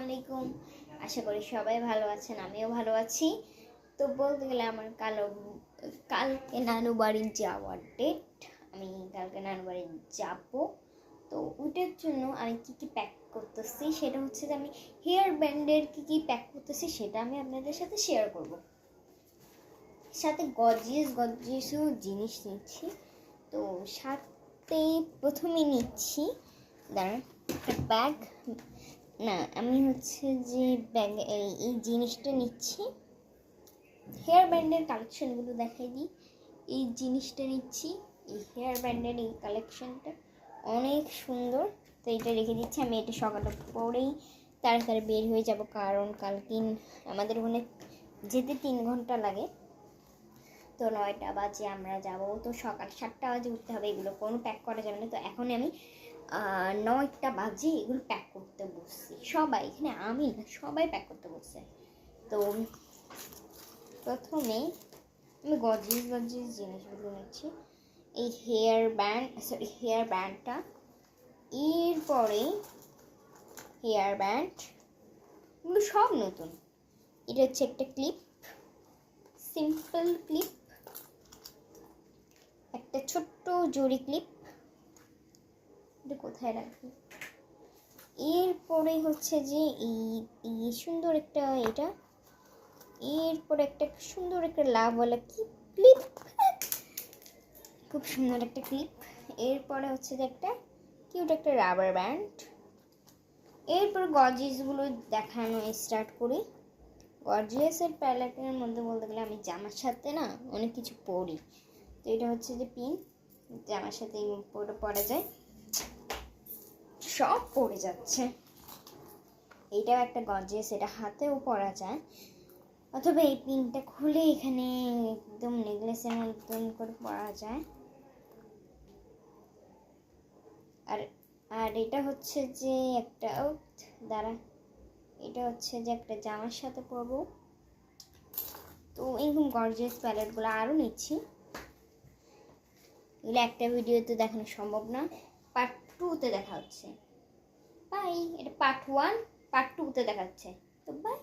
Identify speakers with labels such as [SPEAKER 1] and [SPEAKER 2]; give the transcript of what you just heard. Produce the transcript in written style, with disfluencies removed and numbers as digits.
[SPEAKER 1] আলাইকুম। আশা করি সবাই ভালো আছেন, আমিও ভালো আছি। তো বলতে গেলে আমার কালকে নানু বাড়ি যাওয়ার ডেট। আমি কালকে নানু বাড়ি যাব। তো ওইটার জন্য আমি কী প্যাক করতেছি সেটা হচ্ছে যে আমি হেয়ার ব্যান্ডের কী প্যাক করতেছি সেটা আমি আপনাদের সাথে শেয়ার করব। সাথে গর্জিয়াসও জিনিস নিচ্ছি। তো সাথে প্রথমে নিচ্ছি দাঁড়ান একটা ব্যাগ, না আমি হচ্ছে যে ব্যাগ এই জিনিসটা নিচ্ছি। হেয়ার ব্যান্ডের কালেকশনগুলো দেখাই দিই। এই জিনিসটা নিচ্ছি, এই হেয়ার ব্যান্ডের এই কালেকশনটা অনেক সুন্দর। তো এটা রেখে দিচ্ছি, আমি এটা সকালে পরেই তাড়াতাড়ি বের হয়ে যাব, কারণ কালকে আমাদের ওখানে যেতে 3 ঘন্টা লাগে। তো 9টা বাজে আমরা যাব, তো সকাল 7টা বাজে উঠতে হবে, এগুলো কোনো প্যাক করা যাবে না। তো এখন আমি 9টা বাজে এগুলো প্যাক করতে বসছি। সবাই এখানে, আমি না, সবাই প্যাক করতে বসছে। তো প্রথমে আমি গর্জিয়াস জিনিসগুলো নিচ্ছি, এই হেয়ার ব্যান্ডটা, এরপরে হেয়ার ব্যান্ডগুলো সব নতুন। এটা হচ্ছে একটা ক্লিপ, সিম্পল ক্লিপ, একটা ছোট্ট জরি ক্লিপ। এটা কোথায় রাখবো? এরপরে হচ্ছে যে এই সুন্দর একটা এটা, এরপরে একটা সুন্দর একটা লাভওয়ালা ক্লিপ, খুব সুন্দর একটা ক্লিপ। এরপরে হচ্ছে যে একটা কিউট একটা রাবার ব্যান্ড। এরপর গর্জিয়াসগুলো দেখানো স্টার্ট করি। গর্জিয়াসের প্যালেটের মধ্যে বলতে গেলে আমি জামার সাথে না অনেক কিছু পরি। তো এটা হচ্ছে যে পিন, জামার সাথে পরা যায়, সব পড়ে যাচ্ছে। এইটাও একটা গর্জিয়াস, এটা হাতেও পরা যায়, অথবা এই পিনটা খুলে এখানে একদম নেকলেসের মতন করে পরা যায়। আর এটা হচ্ছে যে একটা এটা হচ্ছে যে একটা জামার সাথে পরবো। তো এরকম গর্জিয়াস প্যালেটগুলো আরও নিচ্ছি, এগুলো একটা ভিডিওতে দেখানো সম্ভব না, পার্ট 2তে দেখা হচ্ছে। বাই। এটা পার্ট 1, পার্ট 2তে দেখাচ্ছে। তো বাই।